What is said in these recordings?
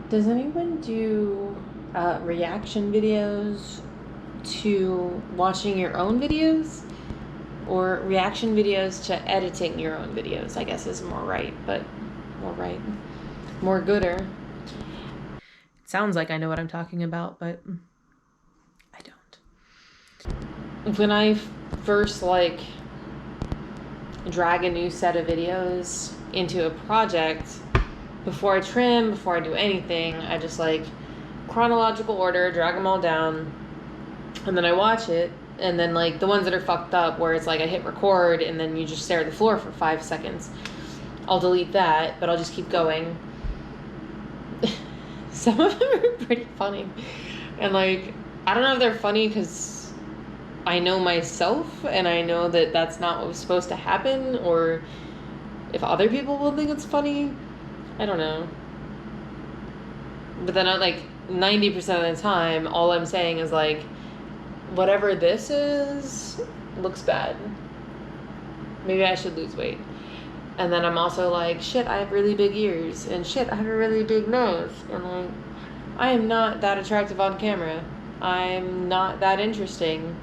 Does anyone do reaction videos to watching your own videos? Or reaction videos to editing your own videos, I guess is more right. More gooder. It sounds like I know what I'm talking about, but I don't. When I first drag a new set of videos into a project, before I trim, before I do anything, I just chronological order, drag them all down, and then I watch it. And then the ones that are fucked up where it's I hit record and then you just stare at the floor for 5 seconds, I'll delete that, but I'll just keep going. Some of them are pretty funny. And I don't know if they're funny because I know myself and I know that that's not what was supposed to happen, or if other people will think it's funny. I don't know. But then 90% of the time, all I'm saying is whatever this is looks bad. Maybe I should lose weight. And then I'm also shit, I have really big ears, and shit, I have a really big nose, and I am not that attractive on camera. I'm not that interesting.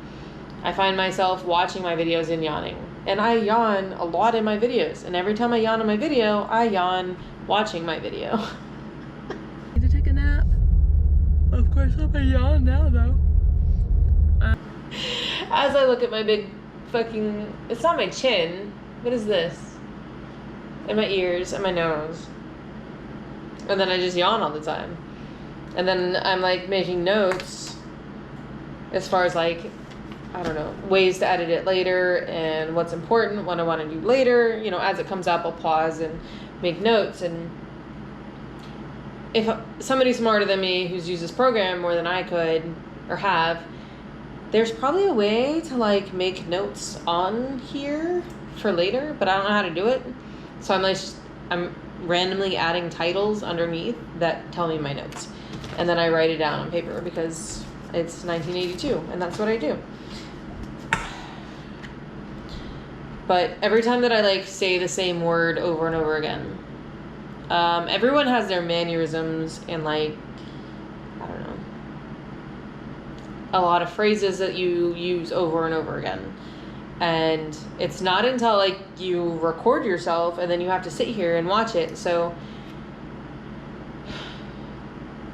I find myself watching my videos and yawning. And I yawn a lot in my videos, and every time I yawn in my video, I yawn watching my video. Need to take a nap? Of course I'm gonna yawn now though. As I look at my big fucking, it's not my chin, what is this? And my ears and my nose. And then I just yawn all the time. And then I'm making notes as far as I don't know, ways to edit it later and what's important, what I want to do later. As it comes up, I'll pause and make notes. And if somebody smarter than me who's used this program more than I could or have, there's probably a way to make notes on here for later, but I don't know how to do it. So I'm randomly adding titles underneath that tell me my notes. And then I write it down on paper because it's 1982 and that's what I do. But every time that I say the same word over and over again, everyone has their mannerisms and I don't know, a lot of phrases that you use over and over again. And it's not until you record yourself and then you have to sit here and watch it. So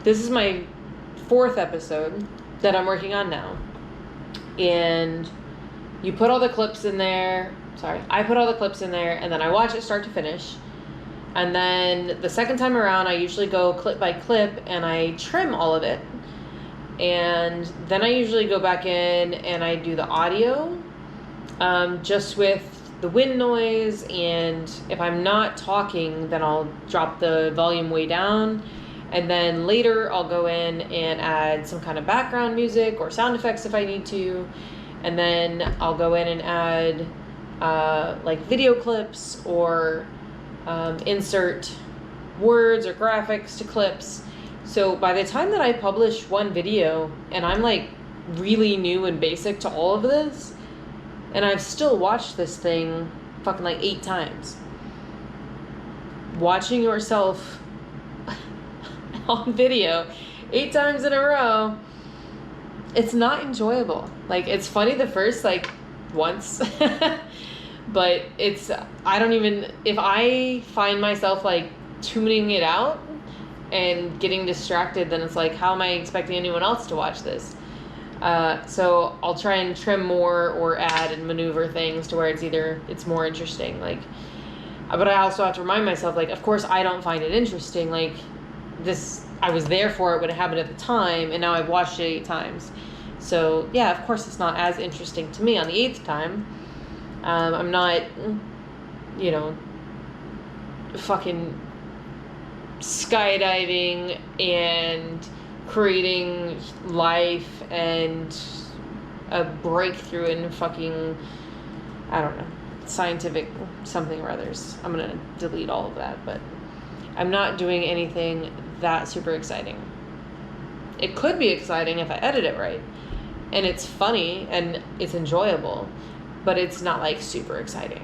this is my 4th episode that I'm working on now. And you put all the clips in there. I put all the clips in there and then I watch it start to finish. And then the second time around, I usually go clip by clip and I trim all of it. And then I usually go back in and I do the audio, just with the wind noise. And if I'm not talking, then I'll drop the volume way down. And then later I'll go in and add some kind of background music or sound effects if I need to. And then I'll go in and add video clips or insert words or graphics to clips. So by the time that I publish one video and I'm really new and basic to all of this, and I've still watched this thing fucking 8 times. Watching yourself on video 8 times in a row, it's not enjoyable. It's funny the first once but if I find myself tuning it out and getting distracted, then it's how am I expecting anyone else to watch this? So I'll try and trim more or add and maneuver things to where it's more interesting. But I also have to remind myself, of course I don't find it interesting. This, I was there for it when it happened at the time, and now I've watched it 8 times. So yeah, of course it's not as interesting to me on the 8th time. I'm not, fucking skydiving and creating life and a breakthrough in fucking, I don't know, scientific something or others. I'm gonna delete all of that, but I'm not doing anything that super exciting. It could be exciting if I edit it right, and it's funny and it's enjoyable, but it's not super exciting.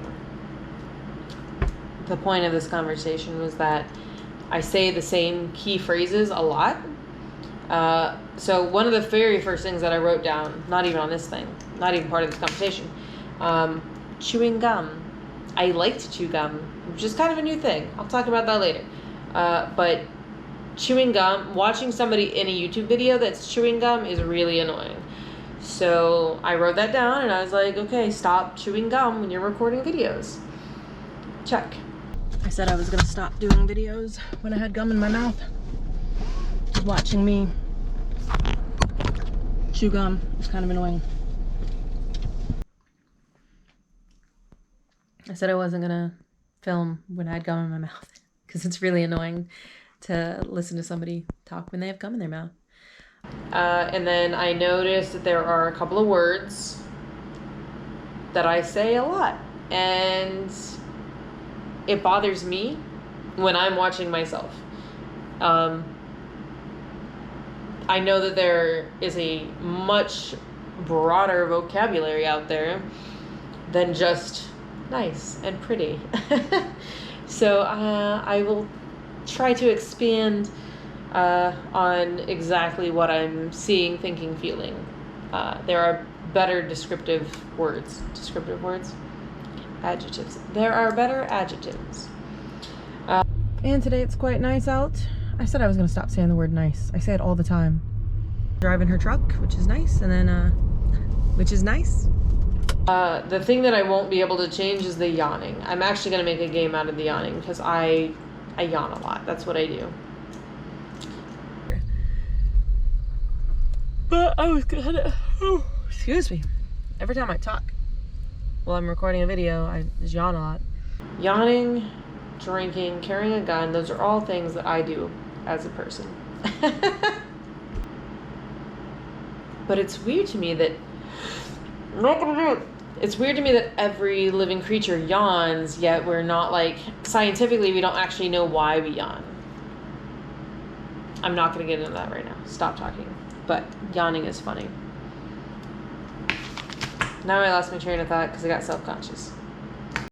The point of this conversation was that I say the same key phrases a lot. So one of the very first things that I wrote down, not even on this thing, not even part of this conversation, chewing gum. I like to chew gum, which is kind of a new thing. I'll talk about that later. But chewing gum, watching somebody in a YouTube video that's chewing gum is really annoying. So I wrote that down and I was like, okay, stop chewing gum when you're recording videos. Check. I said I was gonna stop doing videos when I had gum in my mouth. Watching me chew gum is kind of annoying. I said I wasn't gonna film when I had gum in my mouth because it's really annoying to listen to somebody talk when they have gum in their mouth. And then I noticed that there are a couple of words that I say a lot, and it bothers me when I'm watching myself. I know that there is a much broader vocabulary out there than just nice and pretty. So I will try to expand on exactly what I'm seeing, thinking, feeling. There are better descriptive words. Descriptive words? Adjectives. There are better adjectives. And today it's quite nice out. I said I was going to stop saying the word nice. I say it all the time. Driving her truck, which is nice, and then, which is nice. The thing that I won't be able to change is the yawning. I'm actually going to make a game out of the yawning because I yawn a lot. That's what I do. But I was gonna, excuse me. Every time I talk while I'm recording a video, I just yawn a lot. Yawning, drinking, carrying a gun, those are all things that I do as a person. But it's weird to me that, I'm not gonna do it. It's weird to me that every living creature yawns, yet we're not like, scientifically, we don't actually know why we yawn. I'm not gonna get into that right now. Stop talking. But yawning is funny. Now I lost my train of thought because I got self-conscious.